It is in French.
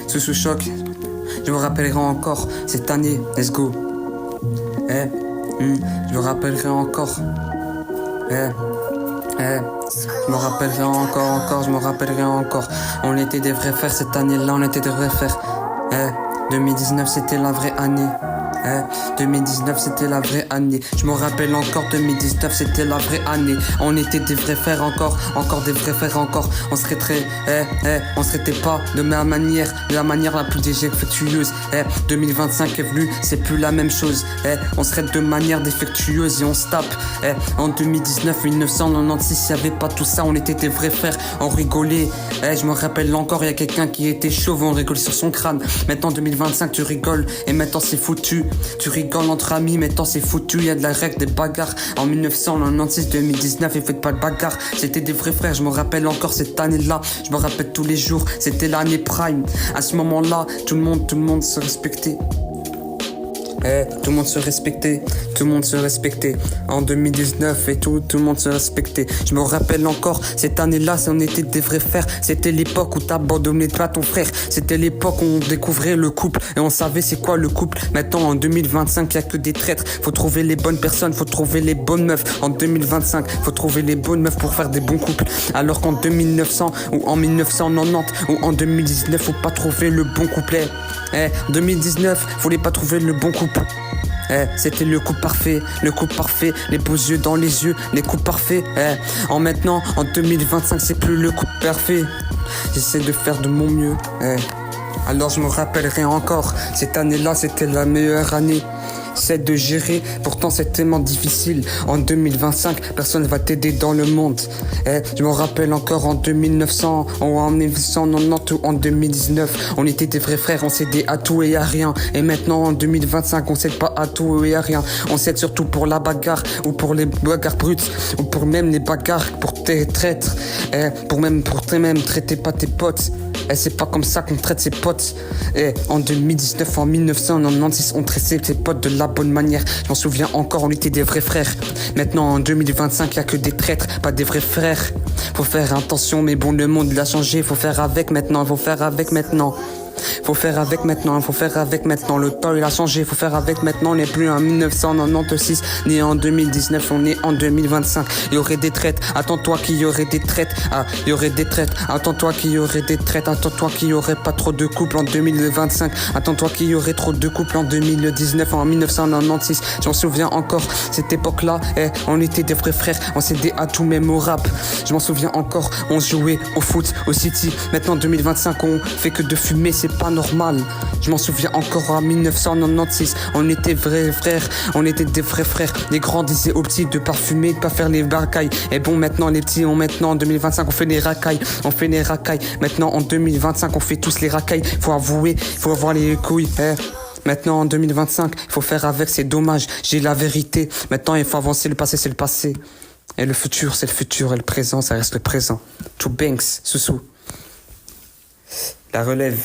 Sous choc, je me rappellerai encore cette année, let's go. Je me rappellerai encore. Je me rappellerai encore, je me rappellerai encore. On était des vrais frères cette année-là, on était des vrais frères. 2019 c'était la vraie année. 2019 c'était la vraie année. Je me rappelle encore 2019 c'était la vraie année. On était des vrais frères encore des vrais frères encore. On se traiterait, on se traitait pas de la manière la plus défectueuse. 2025 est venu, c'est plus la même chose. On se traite de manière défectueuse et on se tape. En 2019, 1996, y'avait pas tout ça, on était des vrais frères, on rigolait. Je me rappelle encore, y a quelqu'un qui était chauve, on rigole sur son crâne. Maintenant 2025 tu rigoles et maintenant c'est foutu. Tu rigoles entre amis, maintenant c'est foutu, y a de la règle, des bagarres. En 1996, 2019, et faites pas de bagarre. C'était des vrais frères, je me rappelle encore cette année-là. Je me rappelle tous les jours, c'était l'année prime. À ce moment-là, tout le monde se respectait. Tout le monde se respectait, tout le monde se respectait. En 2019 et tout le monde se respectait. Je me rappelle encore, cette année-là, on était des vrais frères. C'était l'époque où t'abandonnais pas ton frère. C'était l'époque où on découvrait le couple et on savait c'est quoi le couple. Maintenant, en 2025, y a que des traîtres. Faut trouver les bonnes personnes, faut trouver les bonnes meufs. En 2025, faut trouver les bonnes meufs pour faire des bons couples. Alors qu'en 2900 ou en 1990 ou en 2019, faut pas trouver le bon couplet. 2019, fallait pas trouver le bon couple. C'était le couple parfait, les beaux yeux dans les yeux, les couples parfaits. En 2025, c'est plus le couple parfait. J'essaie de faire de mon mieux. Alors je me rappellerai encore, cette année-là, c'était la meilleure année. C'est de gérer, pourtant c'est tellement difficile. En 2025, personne va t'aider dans le monde. Je me rappelle encore en 2900, ou en 1990 ou en 2019, on était des vrais frères, on s'aidait à tout et à rien. Et maintenant en 2025, on s'aide pas à tout et à rien. On s'aide surtout pour la bagarre, ou pour les bagarres brutes, ou pour même les bagarres pour tes traîtres, pour même traiter pas tes potes. C'est pas comme ça qu'on traite ses potes. En 2019, en 1996, on traitait ses potes de la bonne manière. Je m'en souviens encore, on était des vrais frères. Maintenant, en 2025, y a que des traîtres, pas des vrais frères. Faut faire attention, mais bon, le monde il a changé. Faut faire avec maintenant, faut faire avec maintenant. Faut faire avec maintenant, faut faire avec maintenant. Le temps il a changé, faut faire avec maintenant. On n'est plus en 1996 ni en 2019, on est en 2025. Il y aurait des traites, attends-toi qu'il y aurait des traites. Il y aurait des traites, attends-toi qu'il y aurait des traites. Attends-toi qu'il y aurait pas trop de couples en 2025. Attends-toi qu'il y aurait trop de couples en 2019, en 1996. J'en souviens encore, cette époque-là, on était des vrais frères, on s'aidait à tout, même au rap. Je m'en souviens encore, on jouait au foot, au City. Maintenant 2025, on fait que de fumer, c'est pas normal. Je m'en souviens encore en 1996, on était vrais frères, on était des vrais frères. Les grands disaient aux petits de pas fumer, de pas faire les racailles. Et bon, maintenant les petits, maintenant en 2025, on fait les racailles, Maintenant en 2025, on fait tous les racailles. Faut avouer, faut avoir les couilles. Maintenant en 2025, il faut faire avec, c'est dommage. J'ai la vérité. Maintenant il faut avancer, le passé c'est le passé. Et le futur c'est le futur, et le présent ça reste le présent. To Banks, Soussou. La relève.